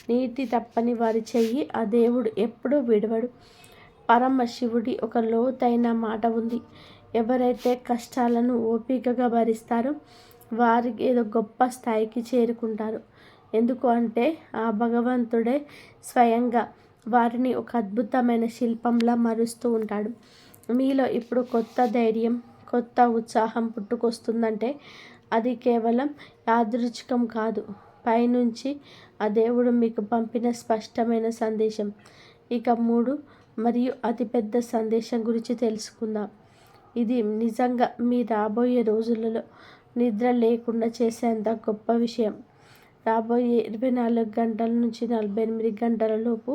నీతి తప్పని వారి చెయ్యి ఆ దేవుడు ఎప్పుడూ విడవడు. పరమశివుడి ఒక లోతైన మాట ఉంది. ఎవరైతే కష్టాలను ఓపికగా భరిస్తారో వారి ఏదో గొప్ప స్థాయికి చేరుకుంటారు. ఎందుకు అంటే ఆ భగవంతుడే స్వయంగా వారిని ఒక అద్భుతమైన శిల్పంలా మరుస్తూ ఉంటాడు. మీలో ఇప్పుడు కొత్త ధైర్యం, కొత్త ఉత్సాహం పుట్టుకొస్తుందంటే అది కేవలం యాదృచ్ఛికం కాదు, పైనుంచి ఆ దేవుడు మీకు పంపిన స్పష్టమైన సందేశం. ఇక 3 మరియు అతిపెద్ద సందేశం గురించి తెలుసుకుందాం. ఇది నిజంగా మీ రాబోయే రోజులలో నిద్ర లేకుండా చేసేంత గొప్ప విషయం. రాబోయే 24 గంటల నుంచి 48 గంటల లోపు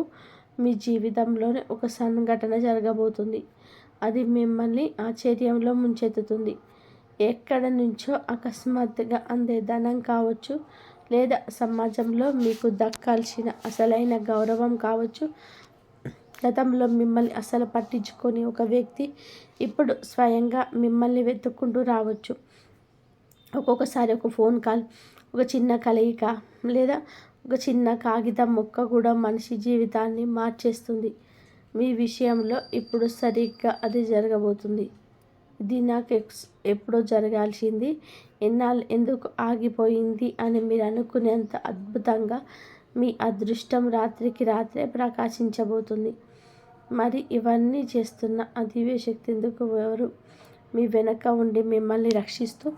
మీ జీవితంలోనే ఒక సంఘటన జరగబోతుంది. అది మిమ్మల్ని ఆశ్చర్యంలో ముంచెత్తుతుంది. ఎక్కడి నుంచో అకస్మాత్తుగా అందే ధనం కావచ్చు, లేదా సమాజంలో మీకు దక్కాల్సిన అసలైన గౌరవం కావచ్చు. గతంలో మిమ్మల్ని అసలు పట్టించుకొని ఒక వ్యక్తి ఇప్పుడు స్వయంగా మిమ్మల్ని వెతుక్కుంటూ రావచ్చు. ఒక్కొక్కసారి ఒక ఫోన్ కాల్, ఒక చిన్న కలయిక, లేదా ఒక చిన్న కాగితం ముక్క కూడా మనిషి జీవితాన్ని మార్చేస్తుంది. మీ విషయంలో ఇప్పుడు సరిగ్గా అది జరగబోతుంది. ఇది నాకు ఎప్పుడో జరగాల్సింది, ఎన్నాళ్ళు ఎందుకు ఆగిపోయింది అని మీరు అనుకునేంత అద్భుతంగా మీ అదృష్టం రాత్రికి రాత్రే ప్రకాశించబోతుంది. మరి ఇవన్నీ చేస్తున్న ఆ దివ్యశక్తి ఎందుకు, ఎవరు మీ వెనక ఉండి మిమ్మల్ని రక్షిస్తూ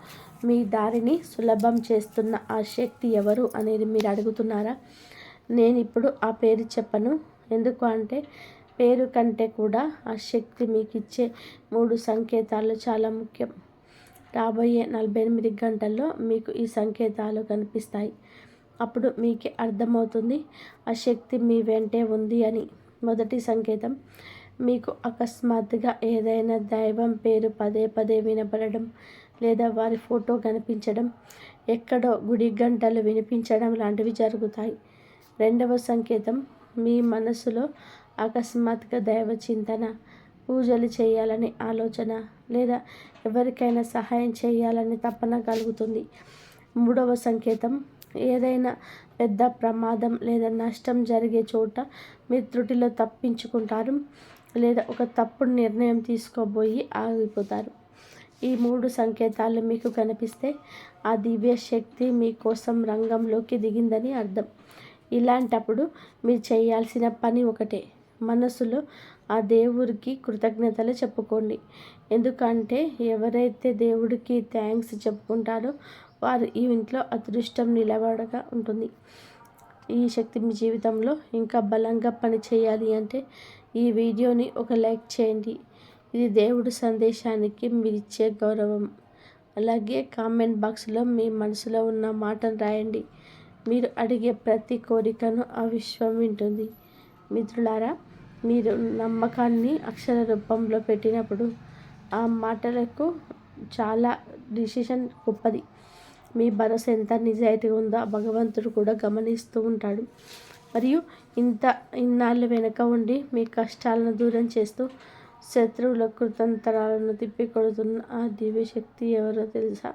మీ దారిని సులభం చేస్తున్న ఆ శక్తి ఎవరు అనేది మీరు అడుగుతున్నారా? నేను ఇప్పుడు ఆ పేరు చెప్పను. ఎందుకు అంటే పేరు కంటే కూడా ఆ శక్తి మీకు ఇచ్చే 3 సంకేతాలు చాలా ముఖ్యం. రాబోయే 48 గంటల్లో మీకు ఈ సంకేతాలు కనిపిస్తాయి. అప్పుడు మీకే అర్థమవుతుంది ఆ శక్తి మీ వెంటే ఉంది అని. మొదటి సంకేతం, మీకు అకస్మాత్తుగా ఏదైనా దైవం పేరు పదే పదే వినపడడం, లేదా వారి ఫోటో కనిపించడం, ఎక్కడో గుడి గంటలు వినిపించడం లాంటివి జరుగుతాయి. రెండవ సంకేతం, మీ మనసులో అకస్మాత్తుగా దైవ చింతన, పూజలు చేయాలని ఆలోచన, లేదా ఎవరికైనా సహాయం చేయాలని తపన కలుగుతుంది. మూడవ సంకేతం, ఏదైనా పెద్ద ప్రమాదం లేదా నష్టం జరిగే చోట మీ త్రుటిలో తప్పించుకుంటారు, లేదా ఒక తప్పుడు నిర్ణయం తీసుకోబోయి ఆగిపోతారు. ఈ 3 సంకేతాలు మీకు కనిపిస్తే ఆ దివ్య శక్తి మీకోసం రంగంలోకి దిగిందని అర్థం. ఇలాంటప్పుడు మీరు చేయాల్సిన పని ఒకటే, మనసులో ఆ దేవుడికి కృతజ్ఞతలు చెప్పుకోండి. ఎందుకంటే ఎవరైతే దేవుడికి థ్యాంక్స్ చెప్పుకుంటారో వారు ఈ ఇంట్లో అదృష్టం నిలబడగా ఉంటుంది. ఈ శక్తి మీ జీవితంలో ఇంకా బలంగా పని చేయాలి అంటే ఈ వీడియోని ఒక లైక్ చేయండి. ఇది దేవుడి సందేశానికి మీరిచ్చే గౌరవం. అలాగే కామెంట్ బాక్స్లో మీ మనసులో ఉన్న మాటను రాయండి. మీరు అడిగే ప్రతి కోరికను ఆ విశ్వం వింటుంది. మిత్రులారా, మీరు నమ్మకాన్ని అక్షర రూపంలో పెట్టినప్పుడు ఆ మాటలకు చాలా డిసిషన్ గొప్పది. మీ భరోసా ఎంత నిజాయితీగా ఉందో భగవంతుడు కూడా గమనిస్తూ ఉంటాడు. మరియు ఇన్నాళ్ళు వెనక ఉండి మీ కష్టాలను దూరం చేస్తూ శత్రువుల కృతంతరాలను తిప్పికొడుతున్న ఆ దివ్యశక్తి ఎవరో తెలుసా?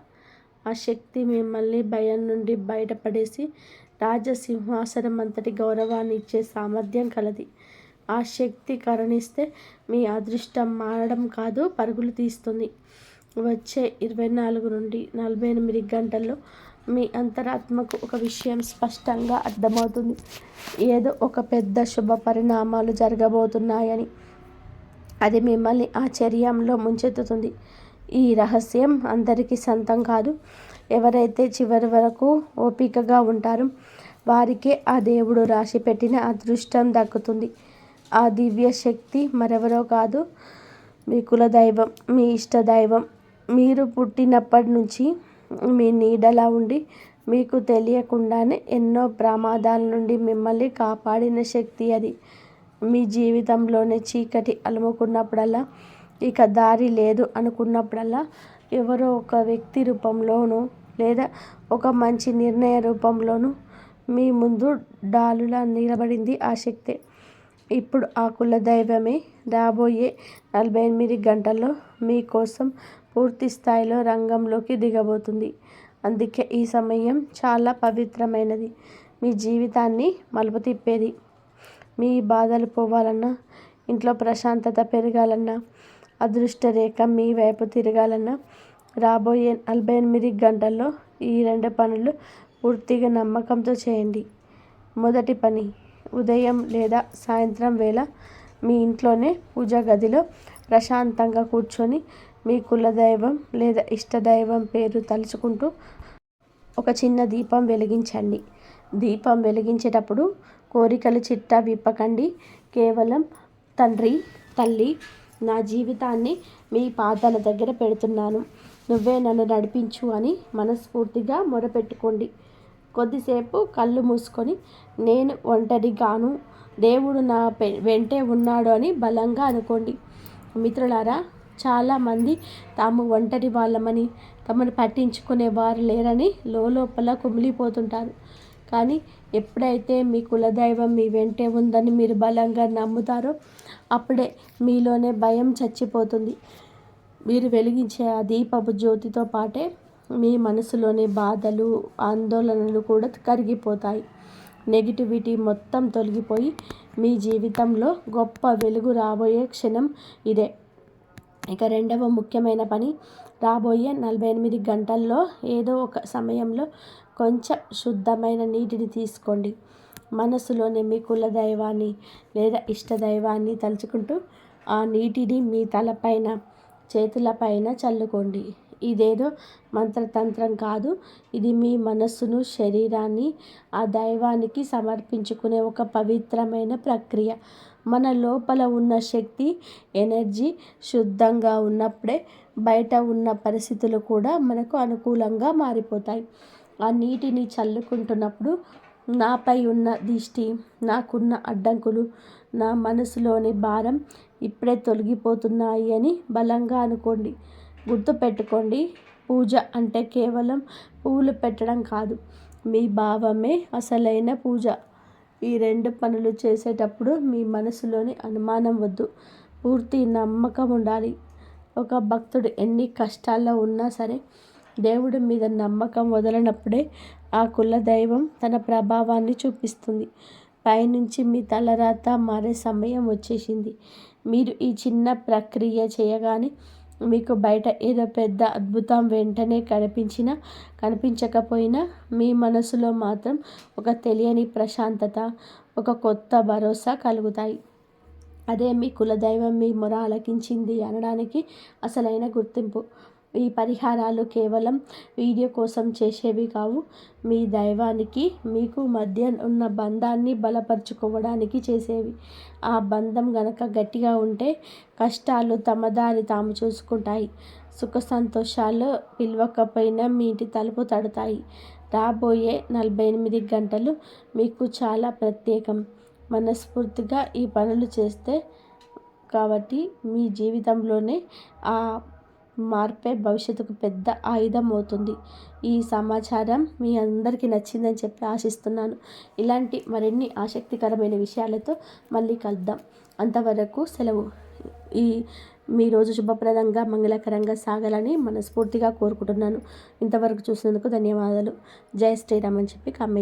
ఆ శక్తి మిమ్మల్ని భయం నుండి బయటపడేసి రాజసింహాసనం అంతటి గౌరవాన్ని ఇచ్చే సామర్థ్యం కలది. ఆ శక్తి కరుణిస్తే మీ అదృష్టం మారడం కాదు, పరుగులు తీస్తుంది. వచ్చే 24 నుండి 48 గంటల్లో మీ అంతరాత్మకు ఒక విషయం స్పష్టంగా అర్థమవుతుంది. ఏదో ఒక పెద్ద శుభ పరిణామాలు జరగబోతున్నాయని. అది మిమ్మల్ని ఆశ్చర్యంలో ముంచెత్తుతుంది. ఈ రహస్యం అందరికీ సొంతం కాదు. ఎవరైతే చివరి వరకు ఓపికగా ఉంటారో వారికే ఆ దేవుడు రాసి పెట్టిన అదృష్టం దక్కుతుంది. ఆ దివ్య శక్తి మరెవరో కాదు, మీ కులదైవం, మీ ఇష్టదైవం. మీరు పుట్టినప్పటి నుంచి మీ నీడలా ఉండి మీకు తెలియకుండానే ఎన్నో ప్రమాదాల నుండి మిమ్మల్ని కాపాడిన శక్తి అది. మీ జీవితంలోనే చీకటి అలుముకున్నప్పుడల్లా, ఇక దారి లేదు అనుకున్నప్పుడల్లా ఎవరో ఒక వ్యక్తి రూపంలోనూ లేదా ఒక మంచి నిర్ణయ రూపంలోనూ మీ ముందు డాలులా నిలబడింది ఆ శక్తే. ఇప్పుడు ఆ కులదైవమే రాబోయే 48 గంటల్లో మీకోసం పూర్తి స్థాయిలో రంగంలోకి దిగబోతుంది. అందుకే ఈ సమయం చాలా పవిత్రమైనది. మీ జీవితాన్ని మలుపు తిప్పేది. మీ బాధలు పోవాలన్నా, ఇంట్లో ప్రశాంతత పెరగాలన్నా, అదృష్ట రేఖ మీ వైపు తిరగాలన్నా రాబోయే 48 గంటల్లో ఈ 2 పనులు పూర్తిగా నమ్మకంతో చేయండి. మొదటి పని, ఉదయం లేదా సాయంత్రం వేళ మీ ఇంట్లోనే పూజా గదిలో ప్రశాంతంగా కూర్చొని మీ కులదైవం లేదా ఇష్టదైవం పేరు తలుచుకుంటూ ఒక చిన్న దీపం వెలిగించండి. దీపం వెలిగించేటప్పుడు కోరికలు చిట్టా విప్పకండి. కేవలం తండ్రి, తల్లి, నా జీవితాన్ని మీ పాదాల దగ్గర పెడుతున్నాను, నువ్వే నన్ను నడిపించు అని మనస్ఫూర్తిగా మొరపెట్టుకోండి. కొద్దిసేపు కళ్ళు మూసుకొని నేను ఒంటరిగాను, దేవుడు నా వెంటే ఉన్నాడు అని బలంగా అనుకోండి. మిత్రులారా, చాలామంది తాము ఒంటరి వాళ్ళమని, తమను పట్టించుకునే వారు లేరని లోపల కుమిలిపోతుంటారు. కానీ ఎప్పుడైతే మీ కులదైవం మీ వెంటే ఉందని మీరు బలంగా నమ్ముతారో అప్పుడే మీలోనే భయం చచ్చిపోతుంది. మీరు వెలిగించే ఆ దీపపు జ్యోతితో పాటే మీ మనసులోని బాధలు, ఆందోళనలు కూడా కరిగిపోతాయి. నెగిటివిటీ మొత్తం తొలగిపోయి మీ జీవితంలో గొప్ప వెలుగు రాబోయే క్షణం ఇదే. ఇక రెండవ ముఖ్యమైన పని, రాబోయే 48 గంటల్లో ఏదో ఒక సమయంలో కొంచెం శుద్ధమైన నీటిని తీసుకోండి. మనసులోని మీ కులదైవాన్ని లేదా ఇష్టదైవాన్ని తలుచుకుంటూ ఆ నీటిని మీ తలపైన, చేతులపైన చల్లుకోండి. ఇదేదో మంత్రతంత్రం కాదు. ఇది మీ మనస్సును, శరీరాన్ని ఆ దైవానికి సమర్పించుకునే ఒక పవిత్రమైన ప్రక్రియ. మన లోపల ఉన్న శక్తి, ఎనర్జీ శుద్ధంగా ఉన్నప్పుడే బయట ఉన్న పరిస్థితులు కూడా మనకు అనుకూలంగా మారిపోతాయి. ఆ నీటిని చల్లుకుంటున్నప్పుడు నాపై ఉన్న దిష్టి, నాకున్న అడ్డంకులు, నా మనసులోని భారం ఇప్పుడే తొలగిపోతున్నాయి అని బలంగా అనుకోండి. గుర్తుపెట్టుకోండి, పూజ అంటే కేవలం పువ్వులు పెట్టడం కాదు, మీ భావమే అసలైన పూజ. ఈ 2 పనులు చేసేటప్పుడు మీ మనసులోని అనుమానం వద్దు, పూర్తి నమ్మకం ఉండాలి. ఒక భక్తుడు ఎన్ని కష్టాల్లో ఉన్నా సరే దేవుడి మీద నమ్మకం వదలనప్పుడే ఆ కులదైవం తన ప్రభావాన్ని చూపిస్తుంది. పైనుంచి మీ తలరాత మారే సమయం వచ్చేసింది. మీరు ఈ చిన్న ప్రక్రియ చేయగానే మీకు బయట ఏదో పెద్ద అద్భుతం వెంటనే కనిపించినా కనిపించకపోయినా మీ మనసులో మాత్రం ఒక తెలియని ప్రశాంతత, ఒక కొత్త భరోసా కలుగుతాయి. అదే మీ కులదైవం మీ మొర ఆలకించింది అనడానికి అసలైన గుర్తింపు. ఈ పరిహారాలు కేవలం వీడియో కోసం చేసేవి కావు, మీ దైవానికి మీకు మధ్య ఉన్న బంధాన్ని బలపరుచుకోవడానికి చేసేవి. ఆ బంధం గనక గట్టిగా ఉంటే కష్టాలు తమ దారి తాము చూసుకుంటాయి. సుఖ సంతోషాలు పిలవకపోయినా మీ ఇంటి తలుపు తడతాయి. రాబోయే 48 గంటలు మీకు చాలా ప్రత్యేకం. మనస్ఫూర్తిగా ఈ పనులు చేస్తే కాబట్టి మీ జీవితంలోనే ఆ మార్పే భవిష్యత్తుకు పెద్ద ఆయుధం అవుతుంది. ఈ సమాచారం మీ అందరికీ నచ్చిందని చెప్పి ఆశిస్తున్నాను. ఇలాంటి మరిన్ని ఆసక్తికరమైన విషయాలతో మళ్ళీ కలుద్దాం. అంతవరకు సెలవు. ఈ మీ రోజు శుభప్రదంగా మంగళకరంగా సాగాలని మనస్ఫూర్తిగా కోరుకుంటున్నాను. ఇంతవరకు చూసినందుకు ధన్యవాదాలు. జై శ్రీరామ్ అని చెప్పి కామెంట్